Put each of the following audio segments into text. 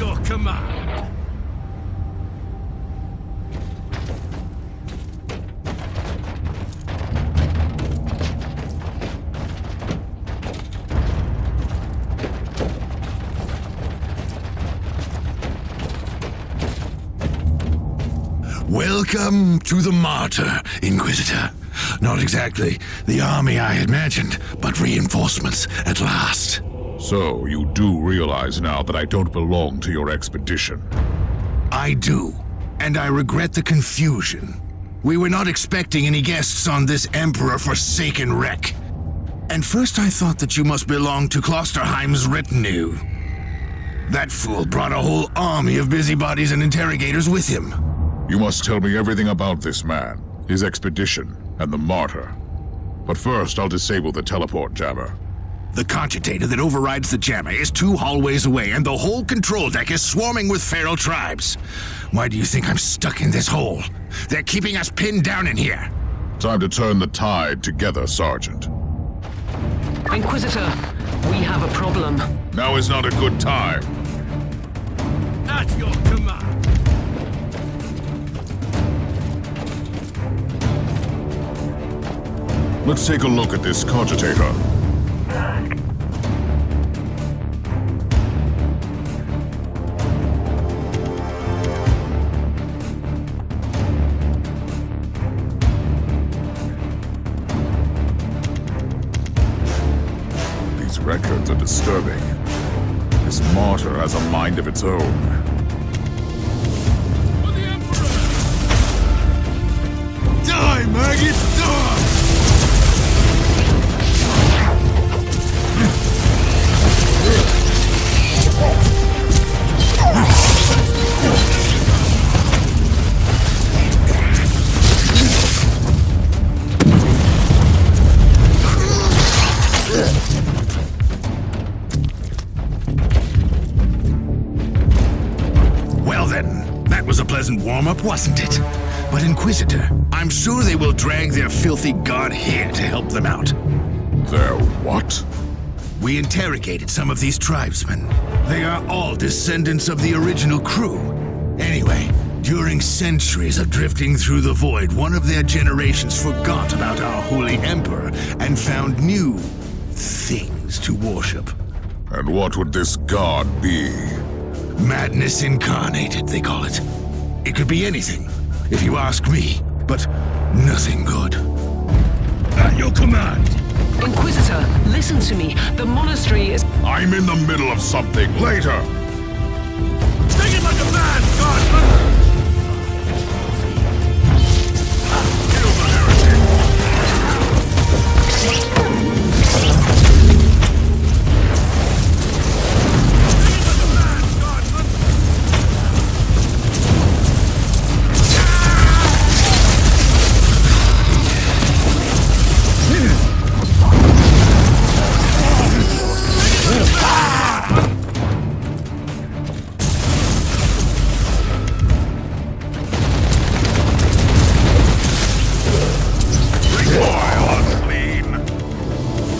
your command. Welcome to the Martyr, Inquisitor. Not exactly the army I had imagined, but reinforcements at last. So, you do realize now that I don't belong to your expedition? I do, and I regret the confusion. We were not expecting any guests on this Emperor-forsaken wreck. And first I thought that you must belong to Klosterheim's retinue. That fool brought a whole army of busybodies and interrogators with him. You must tell me everything about this man, his expedition, and the Martyr. But first, I'll disable the teleport jammer. The cogitator that overrides the jammer is 2 hallways away, and the whole control deck is swarming with feral tribes. Why do you think I'm stuck in this hole? They're keeping us pinned down in here. Time to turn the tide together, Sergeant. Inquisitor, we have a problem. Now is not a good time. At your command. Let's take a look at this cogitator. These records are disturbing. This Martyr has a mind of its own. For the Emperor! Die, maggots, die! Well then, that was a pleasant warm-up, wasn't it? But Inquisitor, I'm sure they will drag their filthy god here to help them out. Their what? We interrogated some of these tribesmen. They are all descendants of the original crew. Anyway, during centuries of drifting through the void, one of their generations forgot about our holy emperor and found new things to worship. And what would this god be? Madness incarnated, they call it. It could be anything, if you ask me, but nothing good. At your command. Inquisitor, listen to me. The monastery is... I'm in the middle of something. Later! Take it like a man, guardsman! Kill the heretic!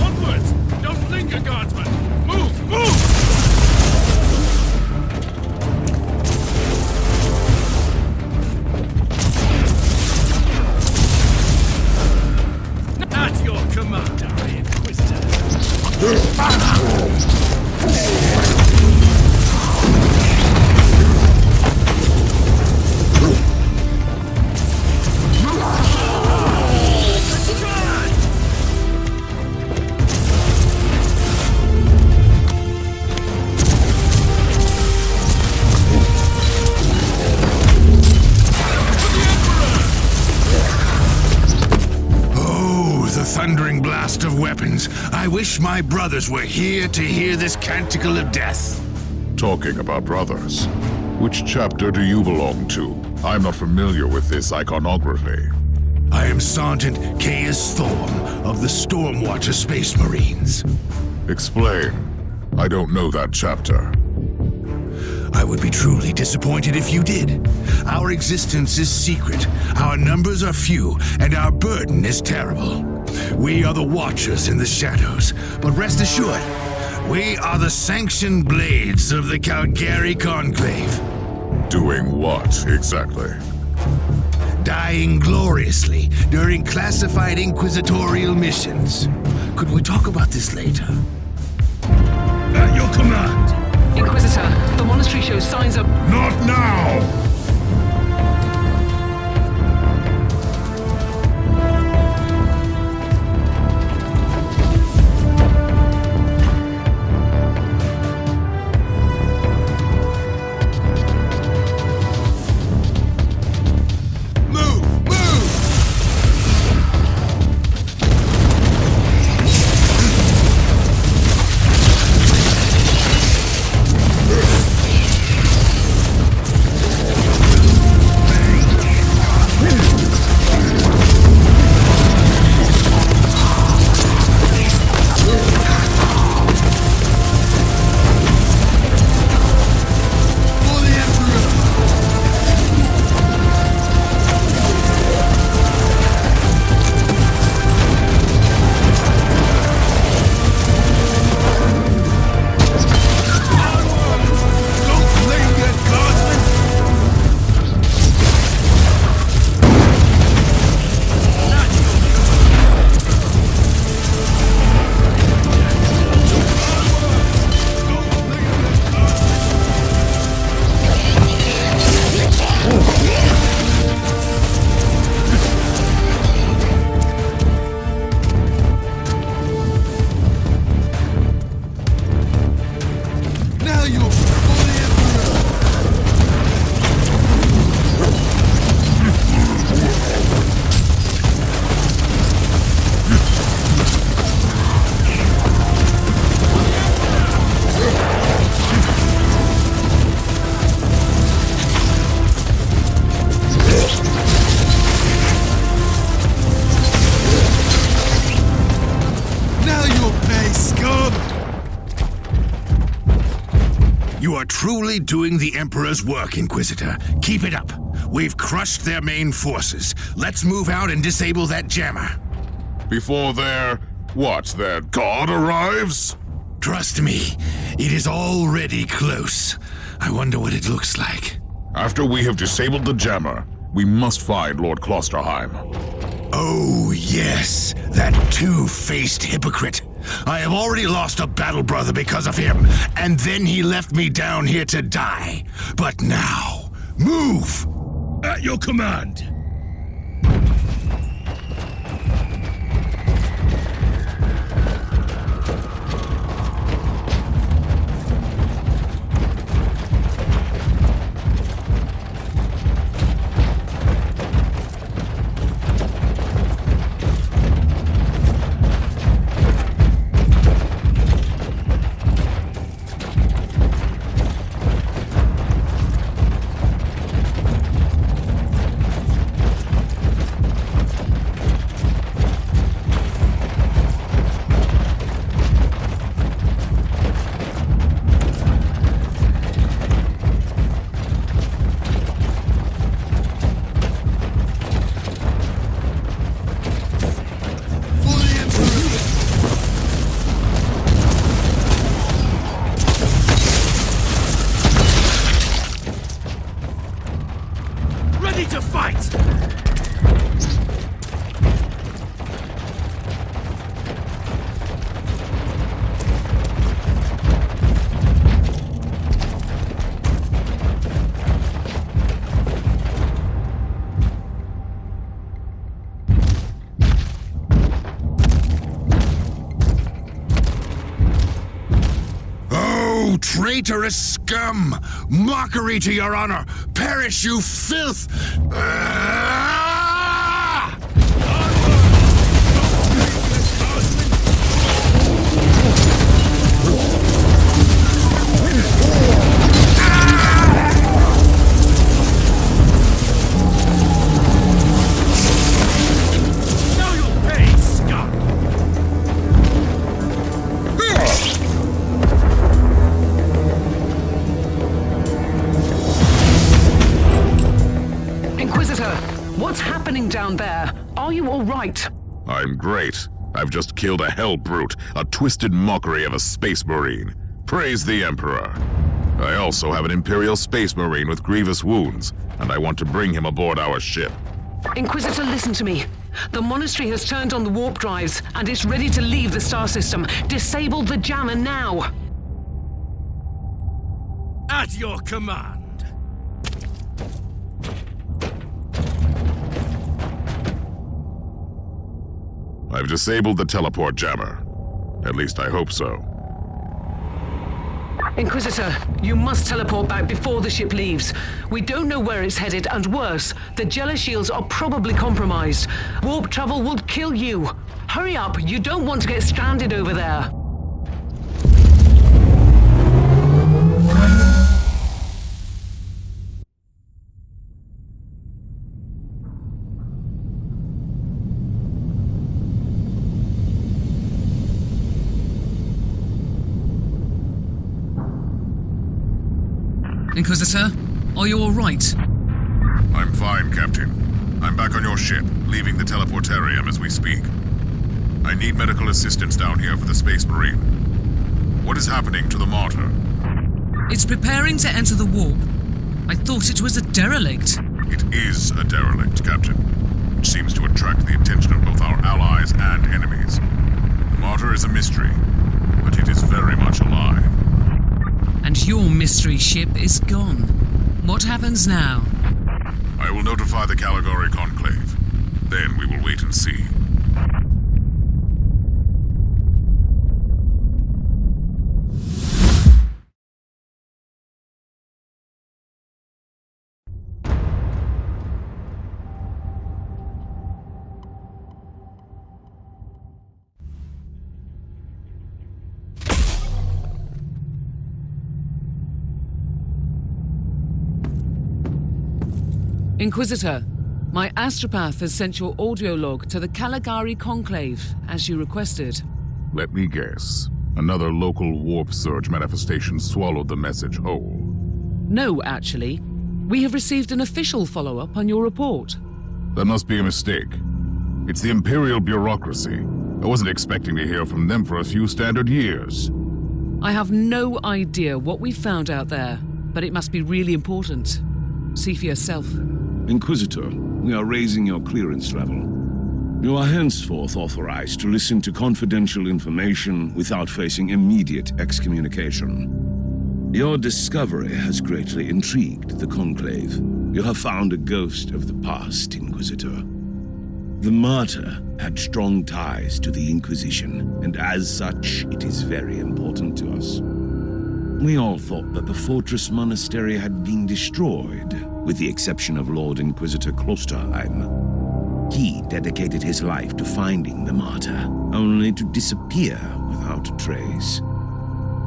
Onwards! Don't linger, guardsman! Move! Move! At your command, Inquisitor. Thundering blast of weapons. I wish my brothers were here to hear this canticle of death. Talking about brothers, which chapter do you belong to? I'm not familiar with this iconography. I am Sergeant Caius Thorm of the Stormwatcher Space Marines. Explain. I don't know that chapter. I would be truly disappointed if you did. Our existence is secret, our numbers are few, and our burden is terrible. We are the Watchers in the shadows, but rest assured, We are the sanctioned blades of the Calgary Conclave. Doing what, exactly? Dying gloriously during classified inquisitorial missions. Could we talk about this later? At your command! Inquisitor, the monastery shows signs of... Not now! You are truly doing the Emperor's work, Inquisitor. Keep it up. We've crushed their main forces. Let's move out and disable that jammer. Before their god arrives? Trust me, it is already close. I wonder what it looks like. After we have disabled the jammer, we must find Lord Klosterheim. Oh, yes, that two-faced hypocrite. I have already lost a battle brother because of him, and then he left me down here to die. But now, move! At your command! To fight! Oh, traitorous scum! Mockery to your honor! Perish, you filth! Now you'll pay, scum! Inquisitor, what's happening down there? Are you all right? I'm great. I've just killed a hell brute, a twisted mockery of a space marine. Praise the Emperor. I also have an Imperial space marine with grievous wounds, and I want to bring him aboard our ship. Inquisitor, listen to me. The monastery has turned on the warp drives, and it's ready to leave the star system. Disable the jammer now! At your command. I've disabled the teleport jammer. At least I hope so. Inquisitor, you must teleport back before the ship leaves. We don't know where it's headed, and worse, the jealous shields are probably compromised. Warp travel will kill you. Hurry up, you don't want to get stranded over there. Inquisitor, are you all right? I'm fine, Captain. I'm back on your ship, leaving the teleportarium as we speak. I need medical assistance down here for the Space Marine. What is happening to the Martyr? It's preparing to enter the warp. I thought it was a derelict. It is a derelict, Captain, which seems to attract the attention of both our allies and enemies. The Martyr is a mystery, but it is very much alive. And your mystery ship is gone. What happens now? I will notify the Caligari Conclave. Then we will wait and see. Inquisitor, my astropath has sent your audio log to the Caligari Conclave, as you requested. Let me guess. Another local warp surge manifestation swallowed the message whole. No, actually. We have received an official follow-up on your report. That must be a mistake. It's the Imperial bureaucracy. I wasn't expecting to hear from them for a few standard years. I have no idea what we found out there, but it must be really important. See for yourself. Inquisitor, we are raising your clearance level. You are henceforth authorized to listen to confidential information without facing immediate excommunication. Your discovery has greatly intrigued the Conclave. You have found a ghost of the past, Inquisitor. The Martyr had strong ties to the Inquisition, and as such, it is very important to us. We all thought that the fortress monastery had been destroyed, with the exception of Lord Inquisitor Klosterheim. He dedicated his life to finding the Martyr, only to disappear without a trace.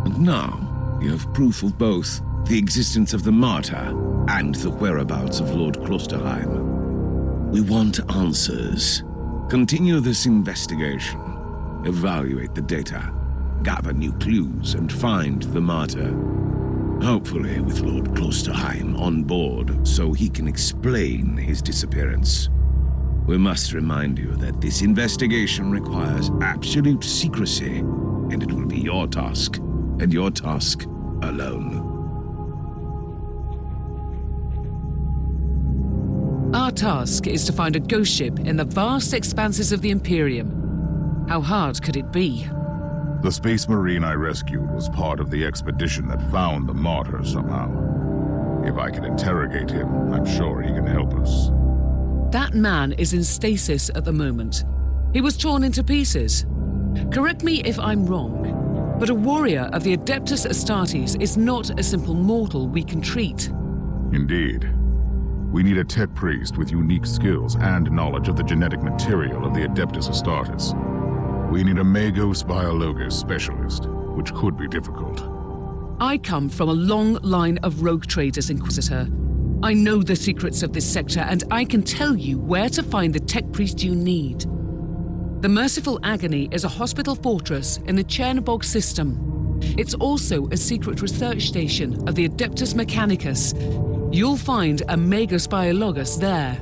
And now, you have proof of both the existence of the Martyr and the whereabouts of Lord Klosterheim. We want answers. Continue this investigation. Evaluate the data. Gather new clues and find the Martyr. Hopefully with Lord Klosterheim on board so he can explain his disappearance. We must remind you that this investigation requires absolute secrecy, and it will be your task, and your task alone. Our task is to find a ghost ship in the vast expanses of the Imperium. How hard could it be? The Space Marine I rescued was part of the expedition that found the Martyr somehow. If I can interrogate him, I'm sure he can help us. That man is in stasis at the moment. He was torn into pieces. Correct me if I'm wrong, but a warrior of the Adeptus Astartes is not a simple mortal we can treat. Indeed. We need a tech priest with unique skills and knowledge of the genetic material of the Adeptus Astartes. We need a Magos Biologos specialist, which could be difficult. I come from a long line of rogue traders, Inquisitor. I know the secrets of this sector, and I can tell you where to find the tech priest you need. The Merciful Agony is a hospital fortress in the Chernobog system. It's also a secret research station of the Adeptus Mechanicus. You'll find a Magos Biologos there.